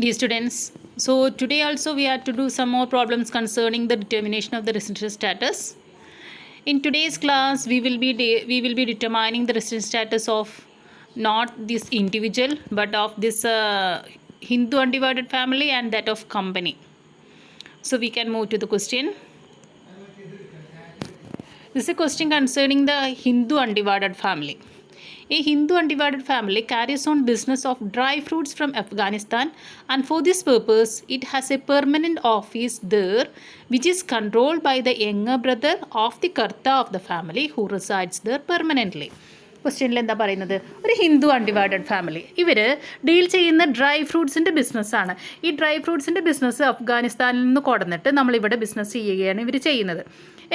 Dear students, so today also we have to do some more problems concerning the determination of the residential status. In today's class, we will be determining the residential status of not this individual but of this Hindu undivided family and that of company. So we can move to the question. This is a question concerning the Hindu undivided family. A Hindu undivided family carries on business of dry fruits from Afghanistan, and for this purpose it has a permanent office there which is controlled by the younger brother of the Karta of the family who resides there permanently. ക്വസ്റ്റ്യനിൽ എന്താ പറയുന്നത്, ഒരു Hindu undivided family, ഇവർ deal ചെയ്യുന്ന dry ഫ്രൂട്ട്സിൻ്റെ ബിസിനസ്സാണ്. ഈ dry ഫ്രൂട്ട്സിൻ്റെ business അഫ്ഗാനിസ്ഥാനിൽ നിന്ന് കൊടുന്നിട്ട് നമ്മളിവിടെ ബിസിനസ് ചെയ്യുകയാണ് ഇവർ ചെയ്യുന്നത്.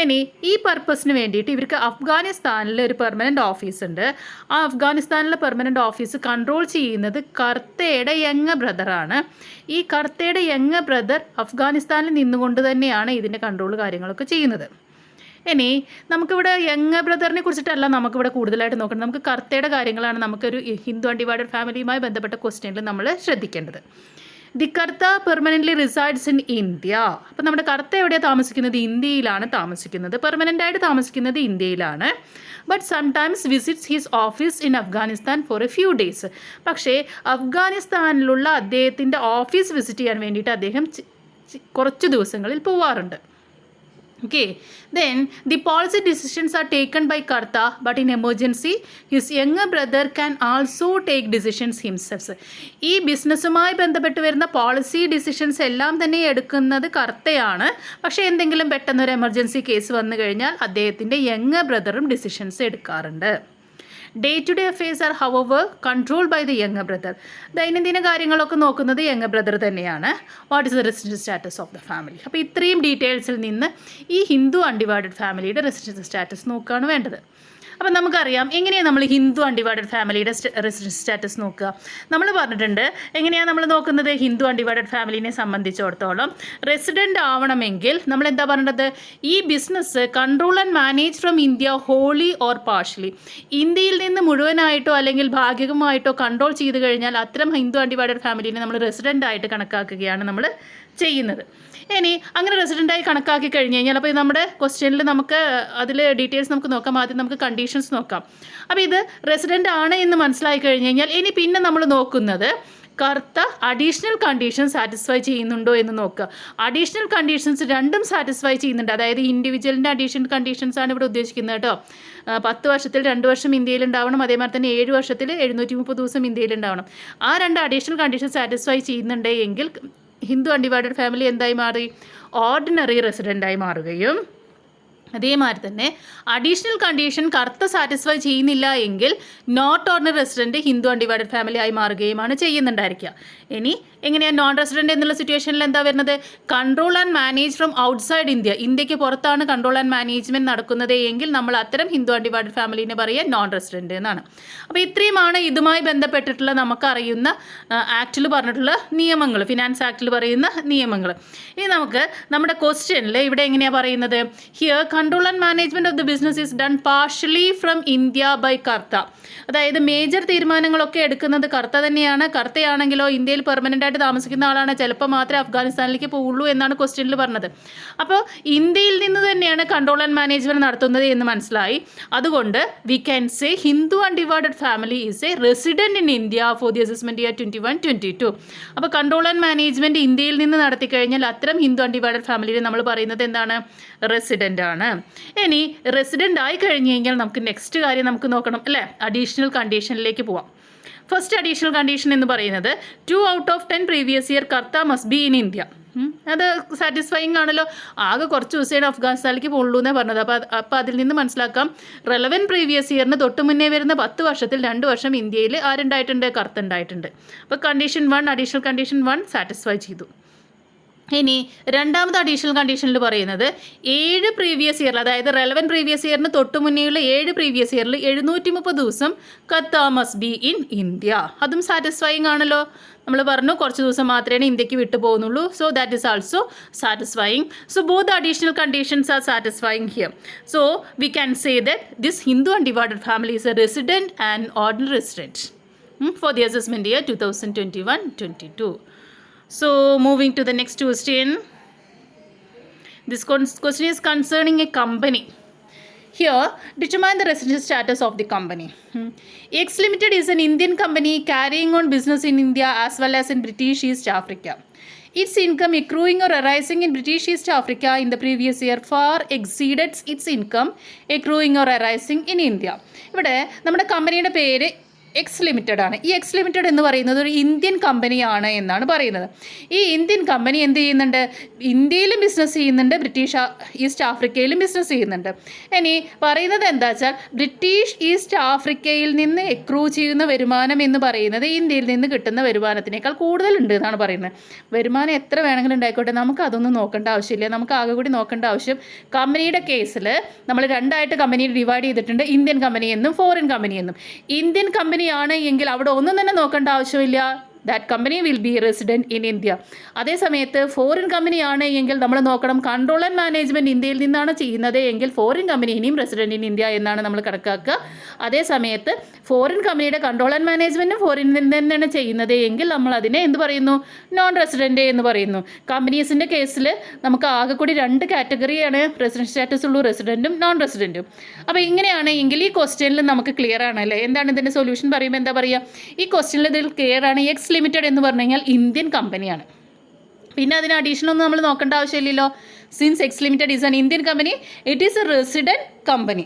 ഇനി ഈ പർപ്പസിന് വേണ്ടിയിട്ട് ഇവർക്ക് അഫ്ഗാനിസ്ഥാനിൽ ഒരു പെർമനൻറ്റ് ഓഫീസ് ഉണ്ട്. ആ അഫ്ഗാനിസ്ഥാനിലെ പെർമനൻറ്റ് ഓഫീസ് കൺട്രോൾ ചെയ്യുന്നത് കർത്തയുടെ യങ് ബ്രദറാണ്. ഈ കർത്തയുടെ യങ് ബ്രദർ അഫ്ഗാനിസ്ഥാനിൽ നിന്നുകൊണ്ട് തന്നെയാണ് ഇതിൻ്റെ കൺട്രോൾ കാര്യങ്ങളൊക്കെ ചെയ്യുന്നത്. ഇനി നമുക്കിവിടെ യങ് ബ്രദറിനെ കുറിച്ചിട്ടല്ല നമുക്കിവിടെ കൂടുതലായിട്ട് നോക്കണം. നമുക്ക് കർത്തയുടെ കാര്യങ്ങളാണ് നമുക്കൊരു ഹിന്ദു അൺഡിവൈഡഡ് ഫാമിലിയുമായി ബന്ധപ്പെട്ട ക്വസ്റ്റ്യനിൽ നമ്മൾ ശ്രദ്ധിക്കേണ്ടത്. The Kartha permanently resides in India. അപ്പോൾ നമ്മുടെ കർത്ത എവിടെയാണ് താമസിക്കുന്നത്? ഇന്ത്യയിലാണ് താമസിക്കുന്നത്. പെർമനൻ്റായിട്ട് താമസിക്കുന്നത് ഇന്ത്യയിലാണ്. But sometimes visits his office in Afghanistan for a few days. പക്ഷേ അഫ്ഗാനിസ്ഥാനിലുള്ള അദ്ദേഹത്തിൻ്റെ ഓഫീസ് വിസിറ്റ് ചെയ്യാൻ വേണ്ടിയിട്ട് അദ്ദേഹം കുറച്ച് ദിവസങ്ങളിൽ പോവാറുണ്ട്. Okay, then the policy decisions are taken by Karta, but in emergency his younger brother can also take decisions himself. ഈ ബിസിനസ്സുമായി ബന്ധപ്പെട്ട് വരുന്ന പോളിസി ഡിസിഷൻസ് എല്ലാം തന്നെ എടുക്കുന്നത് കർത്തയാണ്. പക്ഷേ എന്തെങ്കിലും പെട്ടെന്നൊരു എമർജൻസി കേസ് വന്നു കഴിഞ്ഞാൽ അദ്ദേഹത്തിൻ്റെ യങ് ബ്രദറും ഡിസിഷൻസ് എടുക്കാറുണ്ട്. Day to day affairs are our controlled by the young brother. ദൈനംദിന കാര്യങ്ങളൊക്കെ നോക്കുന്നത് യങ് ബ്രദർ തന്നെയാണ്. What is the residential status of the family? അപ്പോൾ ഇത്രയും ഡീറ്റെയിൽസിൽ നിന്ന് ഈ ഹിന്ദു അൺഡിവൈഡഡ് ഫാമിലിയുടെ റെസിഡൻഷ്യൽ സ്റ്റാറ്റസ് നോക്കുകയാണ് വേണ്ടത്. അപ്പം നമുക്കറിയാം എങ്ങനെയാണ് നമ്മൾ ഹിന്ദു അൺഡിവൈഡഡ് ഫാമിലിയുടെ റെസിഡൻഷ്യൽ സ്റ്റാറ്റസ് നോക്കുക. നമ്മൾ പറഞ്ഞിട്ടുണ്ട് എങ്ങനെയാണ് നമ്മൾ നോക്കുന്നത്. ഹിന്ദു അൺഡിവൈഡഡ് ഫാമിലിനെ സംബന്ധിച്ചിടത്തോളം റെസിഡൻ്റ് ആവണമെങ്കിൽ നമ്മൾ എന്താ പറയേണ്ടത്? ഈ business control and manage from India holy or partially. ഇന്ത്യയിൽ നിന്ന് മുഴുവനായിട്ടോ അല്ലെങ്കിൽ ഭാഗികമായിട്ടോ കൺട്രോൾ ചെയ്ത് കഴിഞ്ഞാൽ അത്തരം ഹിന്ദു അൺഡിവൈഡഡ് ഫാമിലിനെ നമ്മൾ റെസിഡൻ്റ് ആയിട്ട് കണക്കാക്കുകയാണ് നമ്മൾ ചെയ്യുന്നത്. ഇനി അങ്ങനെ റെസിഡൻ്റായി കണക്കാക്കി കഴിഞ്ഞ് കഴിഞ്ഞാൽ അപ്പോൾ നമ്മുടെ ക്വസ്റ്റ്യനിൽ നമുക്ക് അതിൽ ഡീറ്റെയിൽസ് നമുക്ക് നോക്കാം. ആദ്യം നമുക്ക് കണ്ടീഷൻസ് നോക്കാം. അപ്പോൾ ഇത് റെസിഡൻ്റ് ആണ് എന്ന് മനസ്സിലായി കഴിഞ്ഞ് കഴിഞ്ഞാൽ ഇനി പിന്നെ നമ്മൾ നോക്കുന്നത് കർത്ത അഡീഷണൽ കണ്ടീഷൻ സാറ്റിസ്ഫൈ ചെയ്യുന്നുണ്ടോ എന്ന് നോക്കുക. അഡീഷണൽ കണ്ടീഷൻസ് രണ്ടും സാറ്റിസ്ഫൈ ചെയ്യുന്നുണ്ട്. അതായത് ഇൻഡിവിജ്വലിൻ്റെ അഡീഷണൽ കണ്ടീഷൻസ് ആണ് ഇവിടെ ഉദ്ദേശിക്കുന്നത് കേട്ടോ. 10 വർഷത്തിൽ 2 വർഷം ഇന്ത്യയിലുണ്ടാവണം. അതേമാതിരി തന്നെ 7 വർഷത്തിൽ 730 ദിവസം ഇന്ത്യയിലുണ്ടാവണം. ആ രണ്ട് അഡീഷണൽ കണ്ടീഷൻ സാറ്റിസ്ഫൈ ചെയ്യുന്നുണ്ടെങ്കിൽ ഹിന്ദു അൺഡിവൈഡഡ് ഫാമിലി എന്തായി മാറി? ഓർഡിനറി റെസിഡൻ്റായി മാറുകയും അതേമാതിരി തന്നെ അഡീഷണൽ കണ്ടീഷൻ കർത്ത സാറ്റിസ്ഫൈ ചെയ്യുന്നില്ല എങ്കിൽ not ordinary resident Hindu undivided family ആയി മാറുകയുമാണ് ചെയ്യുന്നുണ്ടായിരിക്കുക. ഇനി എങ്ങനെയാണ് നോൺ റെസിഡൻറ്റ് എന്നുള്ള സിറ്റുവേഷനിൽ എന്താ വരുന്നത്? Control and manage from outside India. ഇന്ത്യക്ക് പുറത്താണ് കൺട്രോൾ ആൻഡ് മാനേജ്മെൻറ്റ് നടക്കുന്നത് എങ്കിൽ നമ്മൾ അത്തരം ഹിന്ദു അൺഡിവൈഡഡ് ഫാമിലിനെ പറയുക നോൺ റെസിഡൻറ്റ് എന്നാണ്. അപ്പോൾ ഇത്രയുമാണ് ഇതുമായി ബന്ധപ്പെട്ടിട്ടുള്ള നമുക്കറിയുന്ന ആക്റ്റിൽ പറഞ്ഞിട്ടുള്ള നിയമങ്ങൾ, ഫിനാൻസ് ആക്റ്റിൽ പറയുന്ന നിയമങ്ങൾ. ഇനി നമുക്ക് നമ്മുടെ ക്വസ്റ്റ്യനിൽ ഇവിടെ എങ്ങനെയാണ് പറയുന്നത്? Here control and management of the business is done partially from India by Kartha. അതായത് മേജർ തീരുമാനങ്ങളൊക്കെ എടുക്കുന്നത് കർത്ത തന്നെയാണ്. കർത്തയാണെങ്കിലോ ഇന്ത്യയിൽ പെർമനൻ്റ് ആയിട്ട് താമസിക്കുന്ന ആളാണ്. ചിലപ്പോൾ മാത്രമേ അഫ്ഗാനിസ്ഥാനിലേക്ക് പോവുള്ളൂ എന്നാണ് ക്വസ്റ്റ്യനിൽ പറഞ്ഞത്. അപ്പോൾ ഇന്ത്യയിൽ നിന്ന് തന്നെയാണ് കൺട്രോൾ ആൻഡ് മാനേജ്മെൻറ്റ് നടത്തുന്നത് എന്ന് മനസ്സിലായി. അതുകൊണ്ട് we can say Hindu undivided family is a resident in India for the assessment year 21-22. അപ്പോൾ കൺട്രോൾ ആൻഡ് മാനേജ്മെൻറ്റ് ഇന്ത്യയിൽ നിന്ന് നടത്തി കഴിഞ്ഞാൽ അത്തരം ഹിന്ദു അൺഡിവൈഡഡ് ഫാമിലിയെ നമ്മൾ പറയുന്നത് എന്താണ്? റെസിഡൻ്റ് ആണ്. ഇനി റെസിഡൻ്റ് ആയി കഴിഞ്ഞ് കഴിഞ്ഞാൽ നമുക്ക് നെക്സ്റ്റ് കാര്യം നമുക്ക് നോക്കണം അല്ലേ? അഡീഷണൽ കണ്ടീഷനിലേക്ക് പോവാം. ഫസ്റ്റ് അഡീഷണൽ കണ്ടീഷൻ എന്ന് പറയുന്നത് 2 out of 10 previous year Kartha must be in India. അത് സാറ്റിസ്ഫൈങ് ആണല്ലോ. ആകെ കുറച്ച് ദിവസമാണ് അഫ്ഗാനിസ്ഥാനിലേക്ക് പോകുള്ളൂ എന്നേ പറഞ്ഞത്. അപ്പോൾ അതിൽ നിന്ന് മനസ്സിലാക്കാം റെലവൻറ്റ് പ്രീവിയസ് ഇയറിന് തൊട്ട് മുന്നേ വരുന്ന 10 വർഷത്തിൽ 2 വർഷം ഇന്ത്യയിൽ ആരുണ്ടായിട്ടുണ്ട്? കർത്ത ഉണ്ടായിട്ടുണ്ട്. അപ്പോൾ കണ്ടീഷൻ 1, അഡീഷണൽ കണ്ടീഷൻ 1 സാറ്റിസ്ഫൈ ചെയ്തു. ഇനി രണ്ടാമത്തെ അഡീഷണൽ കണ്ടീഷനിൽ പറയുന്നത് 7 പ്രീവിയസ് ഇയറിൽ, അതായത് റെലവൻറ്റ് പ്രീവിയസ് ഇയറിന് തൊട്ട് മുന്നേയുള്ള 7 പ്രീവിയസ് ഇയറിൽ 730 ദിവസം കർത്ത മസ്റ്റ് ബി ഇൻ ഇന്ത്യ. അതും സാറ്റിസ്ഫൈങ് ആണല്ലോ. നമ്മൾ പറഞ്ഞു കുറച്ച് ദിവസം മാത്രമേ ഇന്ത്യക്ക് വിട്ടു പോകുന്നുള്ളൂ. So that is also satisfying. So both additional conditions R satisfying here. So we can say that this Hindu undivided family is a resident and ordinary resident for the assessment year 2021-22. So moving to the next question. This question is concerning a company. Here, determine the residential status of the company. X Limited is an Indian company carrying on business in India as well as in British East Africa. Its income accruing or arising in British East Africa in the previous year far exceeded its income accruing or arising in India. ഇവിടെ നമ്മുടെ കമ്പനിയുടെ പേര് X limited ആണ്. ഈ X limited എന്ന് പറയുന്നത് ഒരു Indian കമ്പനിയാണ് എന്നാണ് പറയുന്നത്. ഈ ഇന്ത്യൻ കമ്പനി എന്ത് ചെയ്യുന്നുണ്ട്? ഇന്ത്യയിലും ബിസിനസ് ചെയ്യുന്നുണ്ട്, ബ്രിട്ടീഷ് ഈസ്റ്റ് ആഫ്രിക്കയിലും ബിസിനസ് ചെയ്യുന്നുണ്ട്. ഇനി പറയുന്നത് എന്താ വെച്ചാൽ ബ്രിട്ടീഷ് ഈസ്റ്റ് ആഫ്രിക്കയിൽ നിന്ന് എക്രൂ ചെയ്യുന്ന വരുമാനം എന്ന് പറയുന്നത് ഇന്ത്യയിൽ നിന്ന് കിട്ടുന്ന വരുമാനത്തിനേക്കാൾ കൂടുതലുണ്ട് എന്നാണ് പറയുന്നത്. വരുമാനം എത്ര വേണമെങ്കിലും ഉണ്ടായിക്കോട്ടെ, നമുക്ക് അതൊന്നും നോക്കേണ്ട ആവശ്യമില്ല. നമുക്ക് ആകെ കൂടി നോക്കേണ്ട ആവശ്യം കമ്പനിയുടെ കേസിൽ നമ്മൾ രണ്ടായിട്ട് കമ്പനിയെ ഡിവൈഡ് ചെയ്തിട്ടുണ്ട്, ഇന്ത്യൻ കമ്പനി എന്നും ഫോറിൻ കമ്പനി എന്നും. ഇന്ത്യൻ കമ്പനി ആണ് എങ്കിൽ അവിടെ ഒന്നും തന്നെ നോക്കേണ്ട ആവശ്യമില്ല. That company will be resident in India. അതേസമയത്ത് ഫോറിൻ കമ്പനിയാണ് എങ്കിൽ നമ്മൾ നോക്കണം, കൺട്രോൾ ആൻഡ് മാനേജ്മെൻറ്റ് ഇന്ത്യയിൽ നിന്നാണ് ചെയ്യുന്നത് എങ്കിൽ ഫോറിൻ കമ്പനി ഇനിയും റെസിഡൻറ്റ് ഇൻ ഇന്ത്യ എന്നാണ് നമ്മൾ കണക്കാക്കുക. അതേസമയത്ത് ഫോറിൻ കമ്പനിയുടെ കൺട്രോൾ ആൻഡ് മാനേജ്മെൻറ്റും ഫോറിനിൽ നിന്നാണ് ചെയ്യുന്നത് എങ്കിൽ നമ്മൾ അതിനെ എന്ത് പറയുന്നു? നോൺ റെസിഡൻറ്റ് എന്ന് പറയുന്നു. കമ്പനീസിൻ്റെ കേസിൽ നമുക്ക് ആകെ കൂടി രണ്ട് കാറ്റഗറിയാണ് റെസിഡൻറ്റ് സ്റ്റാറ്റസ് ഉള്ളൂ, റെസിഡൻറ്റും നോൺ റെസിഡൻറ്റും. അപ്പോൾ ഇങ്ങനെയാണ് എങ്കിൽ ഈ ക്വസ്റ്റ്യനിൽ നമുക്ക് ക്ലിയർ ആണല്ലേ. എന്താണ് ഇതിൻ്റെ സൊല്യൂഷൻ പറയുമ്പോൾ എന്താ പറയുക? ഈ ക്വസ്റ്റ്യനിൽ ഇതിൽ ക്ലിയർ ആണ്. എക്സ് ലിമിറ്റഡ് എന്ന് പറഞ്ഞു കഴിഞ്ഞാൽ ഇന്ത്യൻ കമ്പനിയാണ്. പിന്നെ അതിന് അഡീഷണൽ ഒന്നും നമ്മൾ നോക്കേണ്ട ആവശ്യമില്ലല്ലോ. Since X limited is an Indian company, it is a resident company.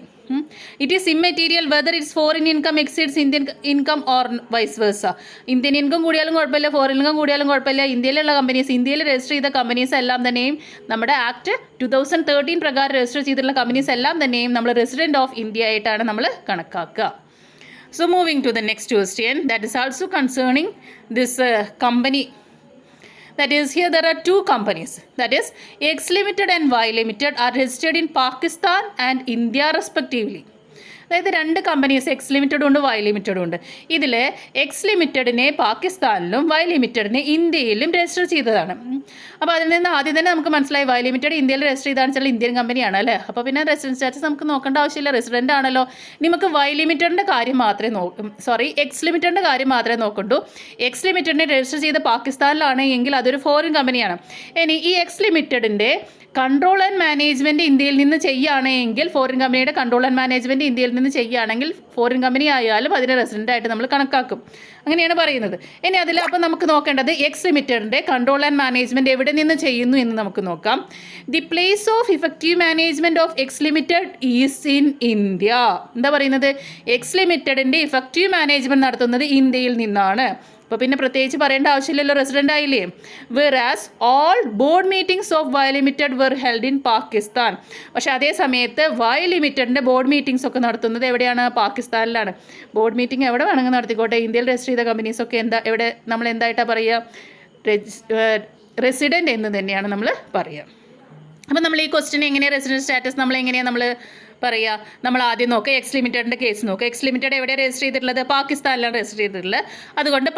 It is immaterial whether its foreign income exceeds Indian income or vice versa. Indian income കൂടിയാലും കുഴപ്പമില്ല, ഫോറിൻ ഇൻകം കൂടിയാലും കുഴപ്പമില്ല. ഇന്ത്യയിലുള്ള കമ്പനീസ്, ഇന്ത്യയിൽ രജിസ്റ്റർ ചെയ്ത companies എല്ലാം തന്നെയും നമ്മുടെ ആക്ട് 2013 പ്രകാരം രജിസ്റ്റർ ചെയ്തിട്ടുള്ള കമ്പനീസ് എല്ലാം തന്നെയും നമ്മൾ റെസിഡൻറ്റ് ഓഫ് ഇന്ത്യ ആയിട്ടാണ് നമ്മൾ കണക്കാക്കുക. So moving to the next question, that is also concerning this company. That is, here there are two companies, that is X Limited and Y Limited are registered in Pakistan and India respectively. അതായത് രണ്ട് companies X ലിമിറ്റഡും ഉണ്ട്, Y ലിമിറ്റഡും ഉണ്ട്. ഇതിൽ X ലിമിറ്റഡിനെ പാകിസ്ഥാനിലും Y ലിമിറ്റഡിനെ ഇന്ത്യയിലും register ചെയ്തതാണ്. അപ്പോൾ അതിൽ നിന്ന് ആദ്യം തന്നെ നമുക്ക് മനസ്സിലായി വൈ ലിമിറ്റഡ് ഇന്ത്യയിൽ രജിസ്റ്റർ ചെയ്താണെന്ന് വെച്ചാൽ ഇന്ത്യൻ കമ്പനിയാണ് അല്ലേ. അപ്പോൾ പിന്നെ റെസിഡൻറ്റ് സ്റ്റാറ്റസ് നമുക്ക് നോക്കേണ്ട ആവശ്യമില്ല, റെസിഡൻ്റ് ആണല്ലോ. നമുക്ക് വൈ ലിമിറ്റഡിൻ്റെ കാര്യം മാത്രമേ എക്സ് ലിമിറ്റഡിൻ്റെ കാര്യം മാത്രമേ നോക്കണ്ടൂ. എക്സ് ലിമിറ്റഡിനെ രജിസ്റ്റർ ചെയ്ത് പാകിസ്ഥാനിലാണ് എങ്കിൽ അതൊരു ഫോറിൻ കമ്പനിയാണ്. ഇനി ഈ എക്സ് ലിമിറ്റഡിൻ്റെ കൺട്രോൾ ആൻഡ് മാനേജ്മെൻറ്റ് ഇന്ത്യയിൽ നിന്ന് ചെയ്യുകയാണെങ്കിൽ, ഫോറിൻ കമ്പനിയുടെ കൺട്രോൾ ആൻഡ് മാനേജ്മെൻറ്റ് ഇന്ത്യയിൽ നിന്ന് ചെയ്യുകയാണെങ്കിൽ ഫോറിൻ കമ്പനി ആയാലും അതിനെ റെസിഡൻ്റായിട്ട് നമ്മൾ കണക്കാക്കും. അങ്ങനെയാണ് പറയുന്നത്. ഇനി അതിൽ അപ്പോൾ നമുക്ക് നോക്കേണ്ടത് എക്സ് ലിമിറ്റഡിൻ്റെ കൺട്രോൾ ആൻഡ് മാനേജ്മെൻറ്റ് എവിടെ നിന്ന് ചെയ്യുന്നു എന്ന് നമുക്ക് നോക്കാം. The place of effective management of X limited is in India. എന്താ പറയുന്നത്? എക്സ് ലിമിറ്റഡിൻ്റെ ഇഫക്റ്റീവ് മാനേജ്മെൻറ്റ് നടത്തുന്നത് ഇന്ത്യയിൽ നിന്നാണ്. അപ്പോൾ പിന്നെ പ്രത്യേകിച്ച് പറയേണ്ട ആവശ്യമില്ലല്ലോ, റെസിഡൻ്റ് ആയില്ലേ. Whereas all board meetings of Y limited were held in Pakistan. പക്ഷേ അതേ സമയത്ത് വൈ ലിമിറ്റഡിൻ്റെ ബോർഡ് മീറ്റിംഗ്സ് ഒക്കെ നടത്തുന്നത് എവിടെയാണ്? പാകിസ്ഥാനിലാണ്. ബോർഡ് മീറ്റിംഗ് എവിടെ വേണമെങ്കിൽ നടത്തിക്കോട്ടെ, ഇന്ത്യയിൽ രജിസ്റ്റർ ചെയ്ത കമ്പനീസൊക്കെ എവിടെ നമ്മൾ എന്തായിട്ടാണ് പറയുക? റെസിഡൻറ്റ് എന്ന് തന്നെയാണ് നമ്മൾ പറയുക. അപ്പോൾ നമ്മൾ ഈ ക്വസ്റ്റ്യൻ എങ്ങനെയാണ് റെസിഡൻറ്റ് സ്റ്റാറ്റസ് നമ്മൾ പറയുക? നമ്മൾ ആദ്യം നോക്കുക എക്സ് ലിമിറ്റഡിൻ്റെ കേസ് നോക്കുക. എക്സ് ലിമിറ്റഡ് എവിടെയാണ് രജിസ്റ്റർ ചെയ്തിട്ടുള്ളത്? പാകിസ്ഥാനിലാണ് രജിസ്റ്റർ ചെയ്തിട്ടുള്ളത്. അതുകൊണ്ട്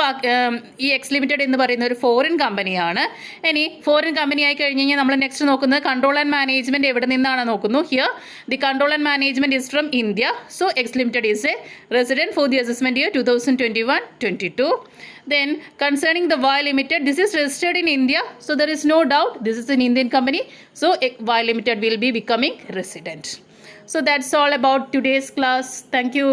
ഈ എക്സ് ലിമിറ്റഡ് എന്ന് പറയുന്ന ഒരു ഫോറിൻ കമ്പനിയാണ്. ഇനി ഫോറിൻ കമ്പനി ആയി കഴിഞ്ഞ് കഴിഞ്ഞാൽ നമ്മൾ നെക്സ്റ്റ് നോക്കുന്നത് കൺട്രോൾ ആൻഡ് മാനേജ്മെൻറ്റ് എവിടെ നിന്നാണ് നോക്കുന്നു. Here the control and management is from India. So X limited is a resident for the assessment year 2021-22. Then concerning the Y Limited, this is registered in India, so there is no doubt this is an Indian company. So Y Limited will be becoming resident. So that's all about today's class. Thank you.